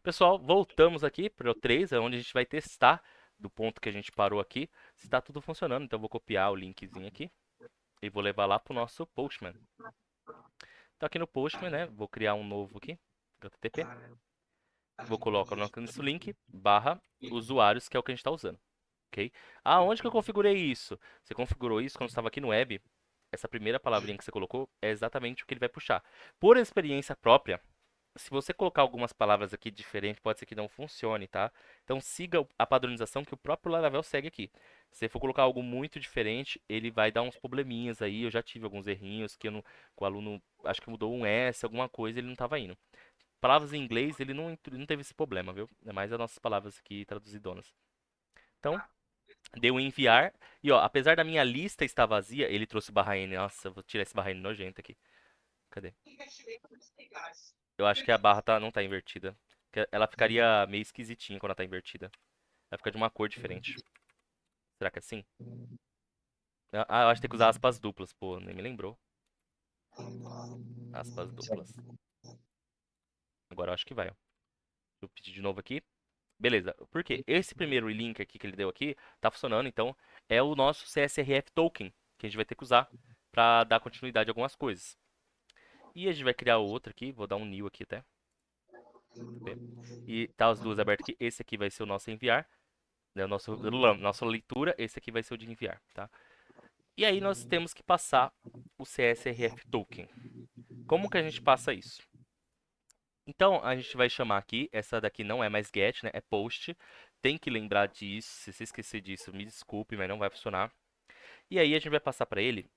Pessoal, voltamos aqui para o 3, é onde a gente vai testar do ponto que a gente parou aqui, se está tudo funcionando. Então eu vou copiar o linkzinho aqui e vou levar lá para o nosso Postman. Então aqui no Postman, né, vou criar um novo aqui, HTTP. Vou colocar no nosso link, barra usuários, que é o que a gente está usando. Ok? Aonde que eu configurei isso? Você configurou isso quando estava aqui no web. Essa primeira palavrinha que você colocou é exatamente o que ele vai puxar. Por experiência própria, se você colocar algumas palavras aqui diferentes, pode ser que não funcione, tá? Então siga a padronização que o próprio Laravel segue aqui. Se você for colocar algo muito diferente, ele vai dar uns probleminhas aí. Eu já tive alguns errinhos que, eu não, que o aluno, acho que mudou um S, alguma coisa, ele não estava indo. Palavras em inglês, ele não teve esse problema, viu? É mais as nossas palavras aqui traduzidonas. Então, deu em enviar. E ó, apesar da minha lista estar vazia, ele trouxe barra N. Nossa, eu vou tirar esse barra N nojento aqui. Cadê? Eu acho que a barra não tá invertida. Ela ficaria meio esquisitinha quando ela tá invertida. Ela fica de uma cor diferente. Será que é assim? Eu acho que tem que usar aspas duplas. Pô, nem me lembrou. Aspas duplas. Agora eu acho que vai, ó. Deixa eu pedir de novo aqui. Beleza. Por quê? Esse primeiro link aqui que ele deu aqui tá funcionando, então é o nosso CSRF token que a gente vai ter que usar para dar continuidade a algumas coisas. E a gente vai criar outro aqui, vou dar um new aqui até. E tá as duas abertas aqui. Esse aqui vai ser o nosso enviar, né, o nossa leitura, esse aqui vai ser o de enviar, tá? E aí nós temos que passar o CSRF token. Como que a gente passa isso? Então a gente vai chamar aqui, essa daqui não é mais get, né? É post. Tem que lembrar disso. Se você esquecer disso, me desculpe, mas não vai funcionar. E aí a gente vai passar para ele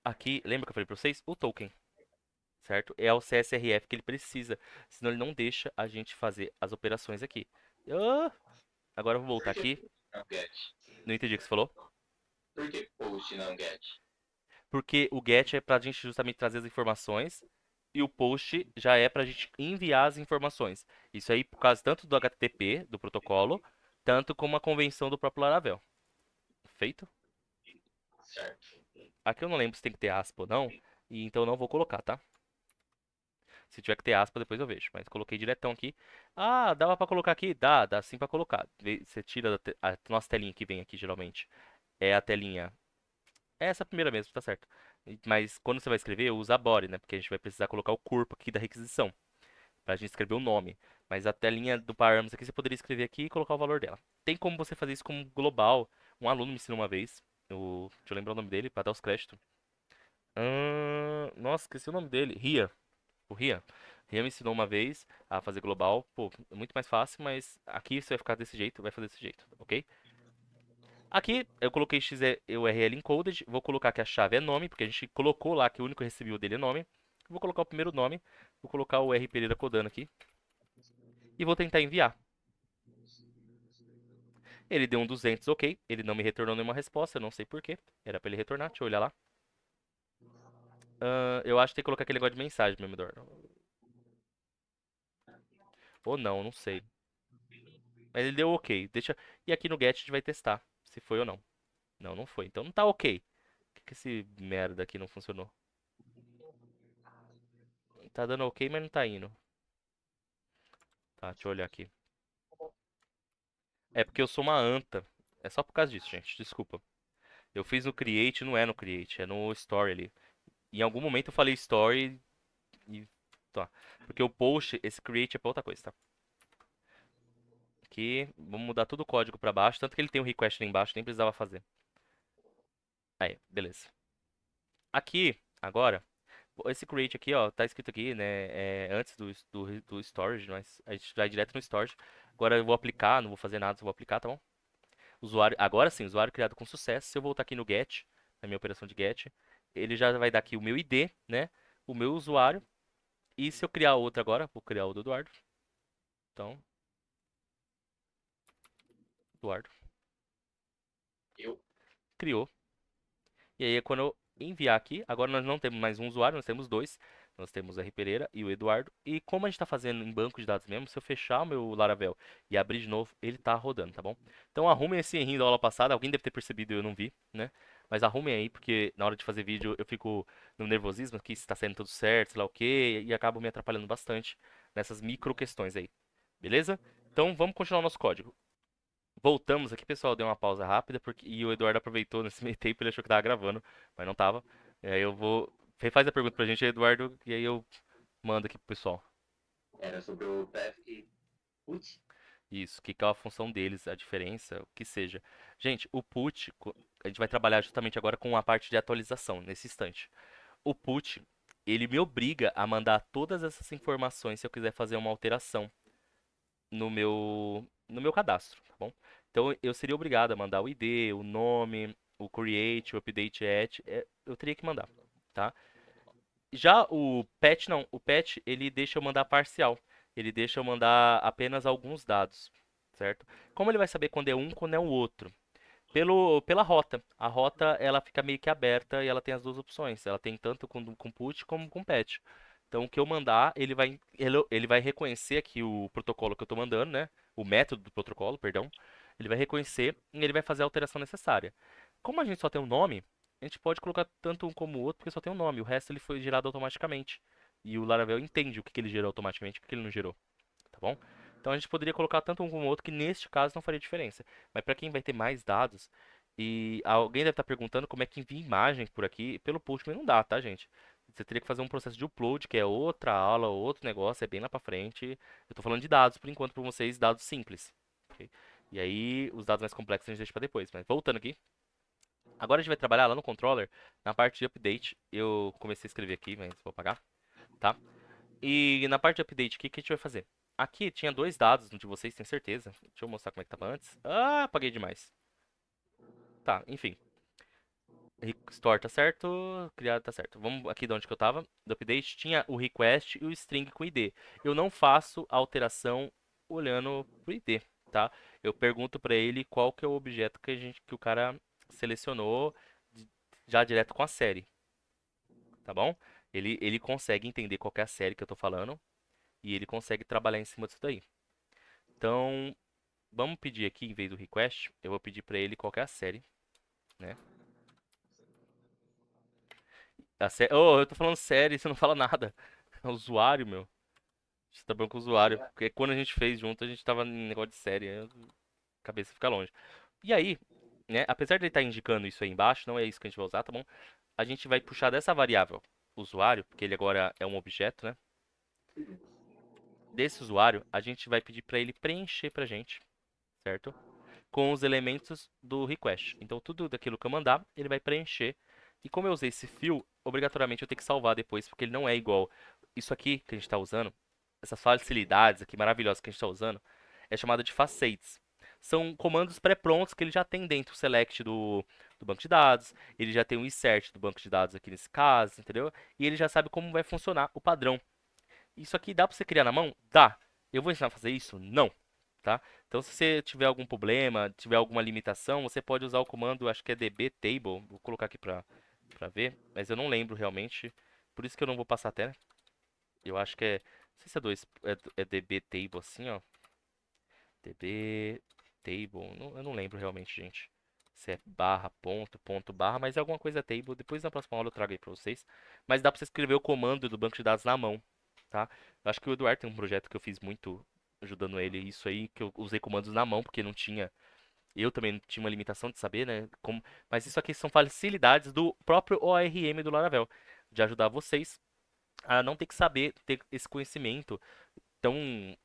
aqui, lembra que eu falei para vocês? O token, certo? É o CSRF que ele precisa, senão ele não deixa a gente fazer as operações aqui. Ah, agora eu vou voltar Por que aqui. não get? Não entendi o que você falou. Por que post não get? Porque o get é para a gente justamente trazer as informações e o post já é para a gente enviar as informações. Isso aí por causa tanto do HTTP, do protocolo, tanto como a convenção do próprio Laravel. Feito? Certo. Aqui eu não lembro se tem que ter aspa ou não, e então eu não vou colocar, tá? Se tiver que ter aspa, depois eu vejo. Mas coloquei diretão aqui. Ah, dava pra colocar aqui? Dá sim pra colocar. Você tira a nossa telinha que vem aqui, geralmente. É a telinha. É essa primeira mesmo, tá certo. Mas quando você vai escrever, usa a body, né? Porque a gente vai precisar colocar o corpo aqui da requisição. Pra gente escrever o nome. Mas a telinha do parâmetros aqui, você poderia escrever aqui e colocar o valor dela. Tem como você fazer isso como global. Um aluno me ensinou uma vez. Deixa eu lembrar o nome dele, pra dar os créditos. Nossa, esqueci o nome dele. Ria. O Rian. Rian me ensinou uma vez a fazer global. Pô, é muito mais fácil, mas aqui você vai ficar desse jeito, vai fazer desse jeito, ok? Aqui eu coloquei XURL encoded, vou colocar que a chave é nome, porque a gente colocou lá que o único recebível dele é nome. Vou colocar o primeiro nome, vou colocar o R Pereira Codando aqui e vou tentar enviar. Ele deu um 200, ok. Ele não me retornou nenhuma resposta, eu não sei por quê. Era pra ele retornar, deixa eu olhar lá. Eu acho que tem que colocar aquele negócio de mensagem mesmo, Eduardo. Ou não, não sei. Mas ele deu ok. Deixa. E aqui no get a gente vai testar se foi ou não. Não, não foi. Então não tá ok. Por que esse merda aqui não funcionou? Tá dando ok, mas não tá indo. Tá, deixa eu olhar aqui. É porque eu sou uma anta. É só por causa disso, gente. Desculpa. Eu fiz no create, não é no create, é no story ali. Em algum momento eu falei story e. Tá. Porque o post, esse create é pra outra coisa, tá? Aqui, vamos mudar todo o código pra baixo. Tanto que ele tem um request ali embaixo, nem precisava fazer. Aí, beleza. Aqui, agora, esse create aqui, ó, tá escrito aqui, né, antes do storage, mas a gente vai direto no storage. Agora eu vou aplicar, não vou fazer nada, só vou aplicar, tá bom? Usuário, agora sim, usuário criado com sucesso. Se eu voltar aqui no get, na minha operação de get, ele já vai dar aqui o meu ID, né, o meu usuário. E se eu criar outro agora, vou criar o do Eduardo. Então, Eduardo, Eu? criou. E aí, quando eu enviar aqui, agora nós não temos mais um usuário, nós temos dois. Nós temos o R. Pereira e o Eduardo. E como a gente está fazendo em banco de dados mesmo, se eu fechar o meu Laravel e abrir de novo, ele está rodando, tá bom? Então arrumem esse errinho da aula passada. Alguém deve ter percebido e eu não vi, né? Mas arrumem aí, porque na hora de fazer vídeo eu fico no nervosismo aqui, se está saindo tudo certo, sei lá o quê, e acabo me atrapalhando bastante nessas micro questões aí. Beleza? Então vamos continuar o nosso código. Voltamos aqui, pessoal, dei uma pausa rápida e o Eduardo aproveitou nesse meio tempo, ele achou que tava gravando, mas não tava. E aí eu vou. Refaz a pergunta pra gente, Eduardo, e aí eu mando aqui pro pessoal. Era sobre o path e put. Isso, o que que é a função deles, a diferença, o que seja. Gente, o put, a gente vai trabalhar justamente agora com a parte de atualização, nesse instante. O put, ele me obriga a mandar todas essas informações se eu quiser fazer uma alteração no meu cadastro, tá bom? Então eu seria obrigado a mandar o ID, o nome, o create, o update at, eu teria que mandar, tá? Já o patch não, o patch ele deixa eu mandar parcial, ele deixa eu mandar apenas alguns dados, certo? Como ele vai saber quando é um, quando é o outro? Pela rota. A rota ela fica meio que aberta e ela tem as duas opções. Ela tem tanto com put como com patch. Então o que eu mandar, ele vai reconhecer aqui o protocolo que eu estou mandando, né? O método do protocolo, perdão. Ele vai reconhecer e ele vai fazer a alteração necessária. Como a gente só tem um nome, a gente pode colocar tanto um como o outro porque só tem um nome. O resto ele foi gerado automaticamente. E o Laravel entende o que que ele gerou automaticamente e o que que ele não gerou, tá bom? Então a gente poderia colocar tanto um como o outro, que neste caso não faria diferença. Mas para quem vai ter mais dados, e alguém deve estar perguntando como é que envia imagem por aqui, pelo Postman não dá, tá, gente? Você teria que fazer um processo de upload, que é outra aula, outro negócio, é bem lá pra frente. Eu tô falando de dados, por enquanto, para vocês, dados simples. Ok? E aí, os dados mais complexos a gente deixa pra depois. Mas voltando aqui. Agora a gente vai trabalhar lá no controller, na parte de update. Eu comecei a escrever aqui, mas vou apagar, tá? E na parte de update, o que que a gente vai fazer? Aqui tinha dois dados de vocês, tenho certeza. Deixa eu mostrar como é que tava antes. Ah, apaguei demais. Tá, enfim. Store tá certo, criado tá certo. Vamos aqui de onde que eu tava. Do update tinha o request e o string com ID. Eu não faço a alteração olhando pro ID, tá? Eu pergunto pra ele qual que é o objeto que o cara selecionou já direto com a série, tá bom? Ele consegue entender qual que é a série que eu tô falando e ele consegue trabalhar em cima disso daí. Então, vamos pedir aqui, em vez do request, eu vou pedir pra ele qual que é a série, né? A série... Oh, eu tô falando série, você não fala nada. É usuário, meu. Você tá falando com o usuário. Porque quando a gente fez junto, a gente tava em negócio de série. Aí a cabeça fica longe. E aí, né? Apesar de ele estar indicando isso aí embaixo, não é isso que a gente vai usar, tá bom? A gente vai puxar dessa variável usuário, porque ele agora é um objeto, né? Desse usuário, a gente vai pedir pra ele preencher pra gente, certo? Com os elementos do request. Então, tudo daquilo que eu mandar, ele vai preencher. E como eu usei esse fill, obrigatoriamente eu tenho que salvar depois, porque ele não é igual. Isso aqui que a gente está usando, essas facilidades aqui maravilhosas que a gente está usando, é chamada de facades. São comandos pré-prontos que ele já tem dentro, o select do banco de dados, ele já tem o insert do banco de dados aqui nesse caso, entendeu? E ele já sabe como vai funcionar o padrão. Isso aqui dá para você criar na mão? Dá. Eu vou ensinar a fazer isso? Não, tá? Então, se você tiver algum problema, tiver alguma limitação, você pode usar o comando, acho que é dbtable. Vou colocar aqui pra ver, mas eu não lembro realmente. Por isso que eu não vou passar até. Eu acho que é, não sei se é dois, é dbtable assim, ó. dbtable, eu não lembro realmente, gente. Se é barra, ponto, ponto, barra, mas é alguma coisa table. Depois na próxima aula eu trago aí pra vocês. Mas dá pra você escrever o comando do banco de dados na mão, tá? Eu acho que o Eduardo tem um projeto que eu fiz muito ajudando ele. Isso aí que eu usei comandos na mão, porque não tinha. Eu também tinha uma limitação de saber, né? Mas isso aqui são facilidades do próprio ORM do Laravel, de ajudar vocês a não ter que saber, ter esse conhecimento tão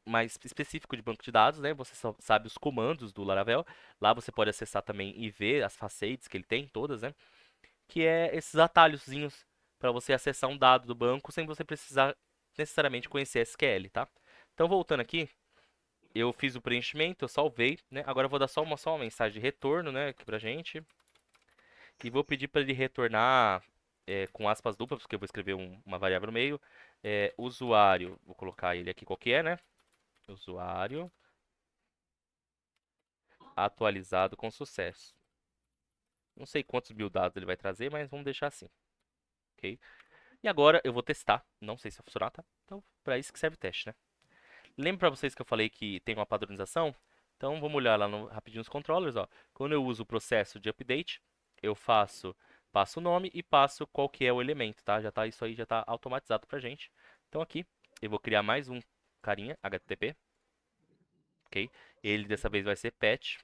mais específico de banco de dados, né? Você só sabe os comandos do Laravel. Lá você pode acessar também e ver as facades que ele tem, todas, né? Que é esses atalhozinhos para você acessar um dado do banco sem você precisar necessariamente conhecer SQL, tá? Então, voltando aqui, eu fiz o preenchimento, eu salvei, né? Agora eu vou dar só uma mensagem de retorno, né, aqui pra gente. E vou pedir para ele retornar com aspas duplas, porque eu vou escrever uma variável no meio. Usuário, vou colocar ele aqui qualquer, né? Usuário atualizado com sucesso. Não sei quantos mil dados ele vai trazer, mas vamos deixar assim, ok? E agora eu vou testar, não sei se vai funcionar, tá? Então, para isso que serve o teste, né? Lembra para vocês que eu falei que tem uma padronização? Então, vamos olhar lá rapidinho nos controllers, ó. Quando eu uso o processo de update, eu passo o nome e passo qual que é o elemento, tá? Isso aí já tá automatizado pra gente. Então aqui, eu vou criar mais um carinha, HTTP, ok? Ele dessa vez vai ser pet.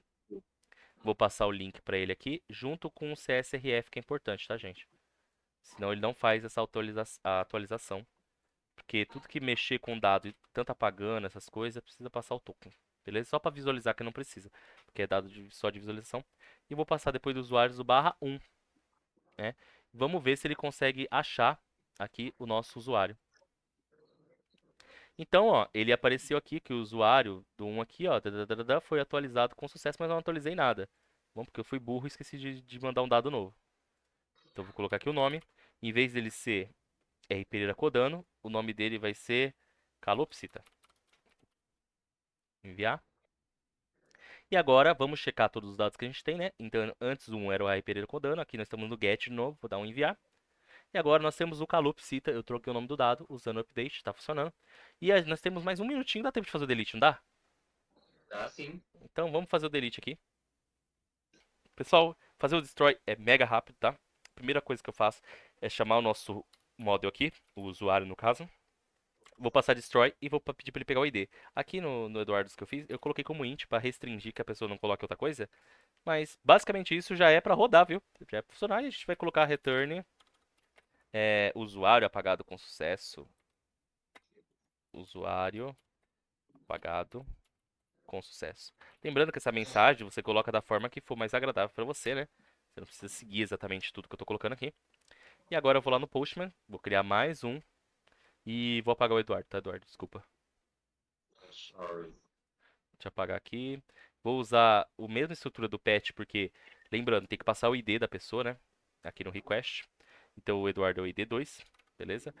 Vou passar o link para ele aqui, junto com o CSRF, que é importante, tá, gente? Senão ele não faz essa a atualização. Porque tudo que mexer com dado, tanto apagando essas coisas, precisa passar o token. Beleza? Só para visualizar que não precisa, porque é dado só de visualização. E vou passar depois do usuários o /1, né? Vamos ver se ele consegue achar aqui o nosso usuário. Então, ó, ele apareceu aqui que o usuário do 1 aqui, ó, foi atualizado com sucesso, mas não atualizei nada. Bom, porque eu fui burro e esqueci de mandar um dado novo. Então, vou colocar aqui o nome. Em vez dele ser R. Pereira Codano, o nome dele vai ser Calopsita. Enviar. E agora, vamos checar todos os dados que a gente tem, né? Então, antes o 1 era o R. Pereira Codano, aqui nós estamos no get de novo, vou dar um enviar. E agora nós temos o Calopsita, eu troquei o nome do dado, usando o update, está funcionando. E nós temos mais um minutinho, dá tempo de fazer o delete, não dá? Ah, sim. Então vamos fazer o delete aqui. Pessoal, fazer o destroy é mega rápido, tá? Primeira coisa que eu faço é chamar o nosso model aqui, o usuário no caso. Vou passar destroy e vou pedir para ele pegar o ID. Aqui no Eduardo que eu fiz, eu coloquei como int para restringir que a pessoa não coloque outra coisa. Mas basicamente isso já é para rodar, viu? Já é pra funcionar e a gente vai colocar return usuário apagado com sucesso. Usuário apagado com sucesso. Lembrando que essa mensagem você coloca da forma que for mais agradável para você, né? Você não precisa seguir exatamente tudo que eu estou colocando aqui. E agora eu vou lá no Postman, vou criar mais um e vou apagar o Eduardo, tá, Eduardo? Desculpa. Sorry. Deixa eu apagar aqui. Vou usar a mesma estrutura do pet, porque, lembrando, tem que passar o ID da pessoa, né? Aqui no request. Então o Eduardo é o ID 2, beleza?